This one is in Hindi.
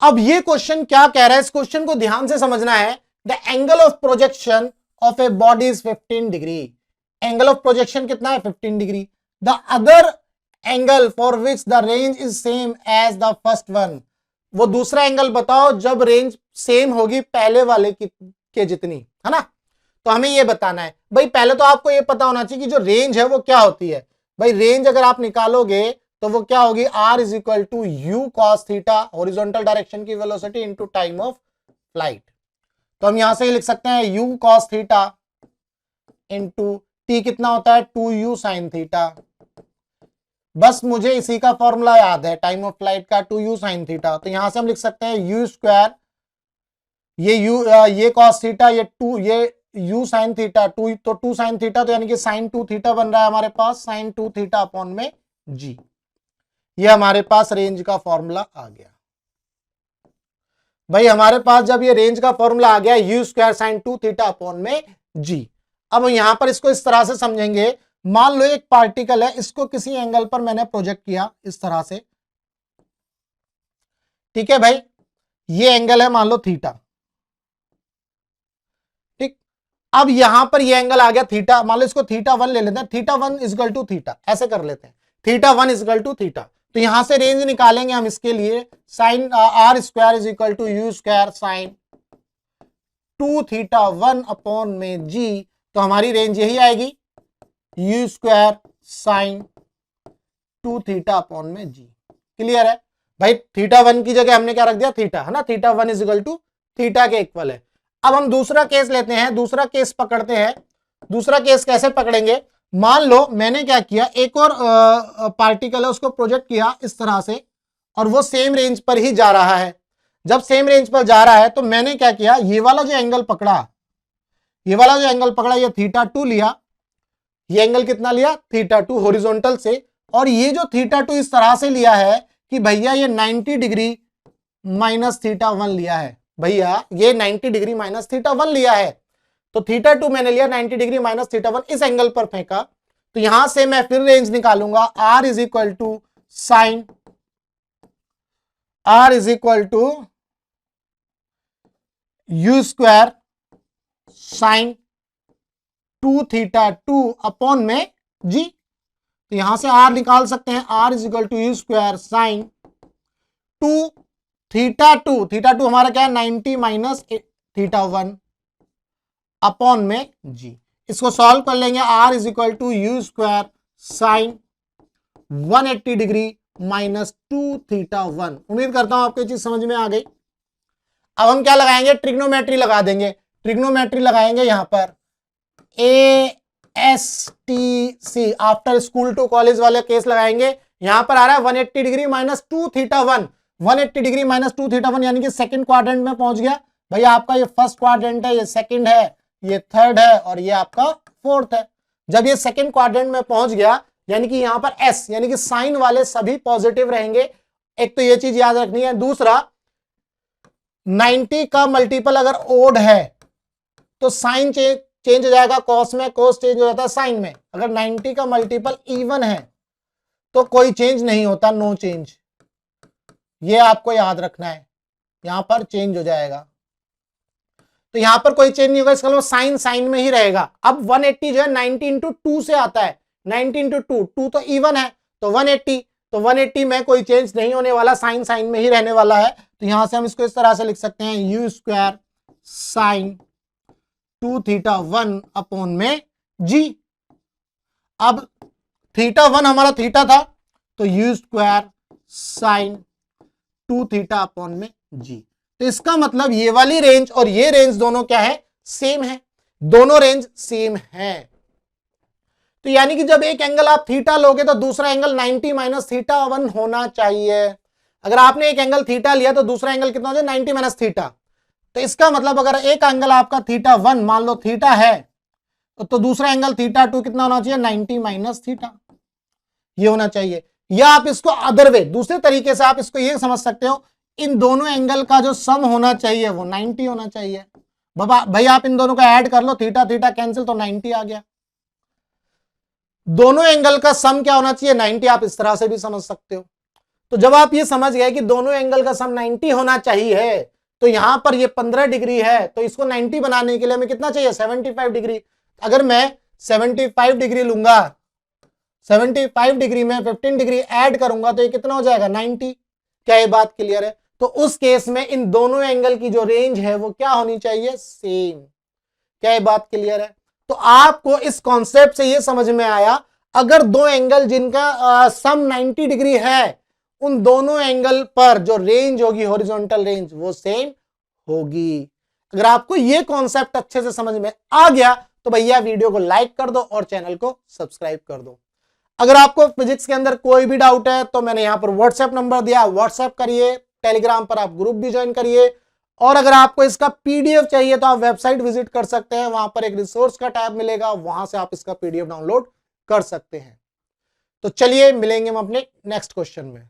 अब ये क्वेश्चन क्या कह रहा है, इस क्वेश्चन को ध्यान से समझना है। The angle of projection of a body is 15 degree. Angle of projection कितना है? 15 degree. The other angle for which the range is same as the first one. वो दूसरा एंगल बताओ जब रेंज सेम होगी पहले वाले के जितनी, है ना। तो हमें ये बताना है भाई, पहले तो आपको ये पता होना चाहिए कि जो रेंज है वो क्या होती है। भाई रेंज अगर आप निकालोगे तो वो क्या होगी? r is equal to u cos theta, horizontal direction की velocity into time of flight. तो हम यहां से लिख सकते हैं u cos theta into t कितना होता है? 2u sine theta. बस मुझे इसी का फॉर्मूला याद है टाइम ऑफ फ्लाइट का, 2u साइन थीटा। तो यहां से हम लिख सकते हैं यू स्क्वायर, ये कॉस थीटा, ये u sine theta, 2 sine theta, तो यानी कि साइन 2 थीटा बन रहा है हमारे पास, साइन 2 थीटा अपॉन में g। ये हमारे पास रेंज का फॉर्मूला आ गया। भाई हमारे पास जब ये रेंज का फॉर्मूला आ गया you square sine 2 theta upon में g। अब यहां पर इसको इस तरह से समझेंगे, मान लो एक पार्टिकल है, इसको किसी एंगल पर मैंने प्रोजेक्ट किया इस तरह से, ठीक है भाई। ये एंगल है मान लो थीटा, ठीक। अब यहां पर ये एंगल आ गया थीटा, मान लो इसको थीटा 1 ले लेते हैं, थीटा 1 इजकल टू थीटा, ऐसे कर लेते हैं, थीटा 1 इजकल टू थीटा। तो यहां से रेंज निकालेंगे हम इसके लिए, sine R square is equal to U square sine 2 theta 1 upon में जी। तो हमारी रेंज यही आएगी, U square sine 2 theta upon में जी। क्लियर है भाई? थीटा 1 की जगह हमने क्या रख दिया? थीटा, है ना। Theta 1 is equal to theta के इक्वल है। अब हम दूसरा केस लेते हैं, दूसरा केस पकड़ते हैं। दूसरा केस कैसे पकड़ेंगे? मान लो मैंने क्या किया, एक और पार्टिकल है उसको प्रोजेक्ट किया इस तरह से, और वो सेम रेंज पर ही जा रहा है। जब सेम रेंज पर जा रहा है तो मैंने क्या किया, ये वाला जो एंगल पकड़ा, ये वाला जो एंगल पकड़ा, ये थीटा 2 लिया। ये एंगल कितना लिया? थीटा 2 हॉरिजॉन्टल से। और ये जो थीटा 2 इस तरह से लिया है कि भैया ये 90 डिग्री माइनस थीटा 1 लिया है। भैया ये 90 डिग्री माइनस थीटा 1 लिया है। तो थीटा 2 मैंने लिया 90 डिग्री माइनस थीटा 1, इस एंगल पर फेंका। तो यहां से मैं फिर रेंज निकालूंगा, r is equal to sine, r is equal to U square sine 2 theta 2 upon में g। तो यहां से r निकाल सकते हैं, r is equal to U square sine 2 theta 2, theta 2 हमारा क्या है? 90 माइनस थीटा 1 अपॉन में g। इसको सॉल्व कर लेंगे, r is equal to U square sine 180 degree minus 2 theta 1। उम्मीद करता हूं आपको ये चीज समझ में आ गई। अब हम क्या लगाएंगे? ट्रिग्नोमेट्री लगा देंगे। ट्रिग्नोमेट्री लगाएंगे यहां पर, ASTC after school to college वाले केस लगाएंगे। यहां पर आ रहा है 180 degree minus 2 theta 1, 180 degree minus 2 theta 1 यानी कि सेकंड क्वाड्रेंट में पहुंच गया। भैया आपका ये फर्स्ट क्वाड्रेंट है, ये सेकंड है, ये थर्ड है और ये आपका फोर्थ है। जब ये सेकंड क्वाड्रेंट में पहुंच गया यानी कि यहां पर S यानी कि साइन वाले सभी पॉजिटिव रहेंगे। एक तो ये चीज याद रखनी है। दूसरा, 90 का मल्टीपल अगर ओड है तो साइन चेंज हो जाएगा कॉस में, कॉस चेंज हो जाता है साइन में। अगर 90 का मल्टीपल इवन है तो कोई चेंज नहीं होता, नो चेंज। ये आपको याद रखना है, यहां पर चेंज हो जाएगा। तो यहां पर कोई चेंज नहीं होगा, इसका मतलब साइन साइन में ही रहेगा। अब 180 जो है 90 इंटू 2 से आता है, 90 इंटू 2, 2 तो इवन है तो 180, तो 180 में कोई चेंज नहीं होने वाला, साइन साइन में ही रहने वाला है। तो यहां से हम इसको इस तरह से लिख सकते हैं, you square sine 2 theta 1 upon में जी। अब थीटा 1 हमारा थीटा था तो you square sine 2 theta upon में जी। तो इसका मतलब ये वाली रेंज और ये रेंज दोनों क्या है? सेम है, दोनों रेंज सेम है। तो यानी कि जब एक एंगल आप थीटा लोगे तो दूसरा एंगल 90 माइनस थीटा 1 होना चाहिए। अगर आपने एक एंगल थीटा लिया तो दूसरा एंगल कितना हो जाए? 90 माइनस थीटा। तो इसका मतलब अगर एक एंगल आपका थीटा 1 मान लो थीटा है तो दूसरा एंगल थीटा 2 कितना होना चाहिए? 90 माइनस थीटा, ये होना चाहिए। या आप इसको अदर वे, दूसरे तरीके से आप इसको ये समझ सकते हो, इन दोनों एंगल का जो सम होना चाहिए वो 90 होना चाहिए। भाई आप इन दोनों का ऐड कर लो, थीटा थीटा कैंसिल तो 90 आ गया। दोनों एंगल का सम क्या होना चाहिए? 90। आप इस तरह से भी समझ सकते हो। तो जब आप ये समझ गए कि दोनों एंगल का सम 90 होना चाहिए, तो यहां पर ये 15 डिग्री है, तो इसको 90 बनाने के लिए हमें कितना चाहिए, 75 डिग्री। अगर मैं 75 डिग्री लूंगा, 75 डिग्री में 15 डिग्री ऐड करूंगा तो ये कितना हो जाएगा, 90। क्या ये बात क्लियर है? तो उस केस में इन दोनों एंगल की जो रेंज है वो क्या होनी चाहिए, सेम। क्या ये बात क्लियर है? तो आपको इस कॉन्सेप्ट से ये समझ में आया, अगर दो एंगल जिनका सम 90 डिग्री है, उन दोनों एंगल पर जो रेंज होगी हॉरिजॉन्टल रेंज वो सेम होगी। अगर आपको ये कॉन्सेप्ट अच्छे से समझ में आ गया तो भैया वीडियो को लाइक कर दो और चैनल को सब्सक्राइब कर दो। अगर आपको फिजिक्स के अंदर कोई भी डाउट है तो मैंने यहां पर व्हाट्सएप नंबर दिया, व्हाट्सएप करिए, टेलीग्राम पर आप ग्रुप भी ज्वाइन करिए, और अगर आपको इसका पीडीएफ चाहिए तो आप वेबसाइट विजिट कर सकते हैं, वहां पर एक रिसोर्स का टैब मिलेगा, वहां से आप इसका पीडीएफ डाउनलोड कर सकते हैं। तो चलिए मिलेंगे हम अपने नेक्स्ट क्वेश्चन में।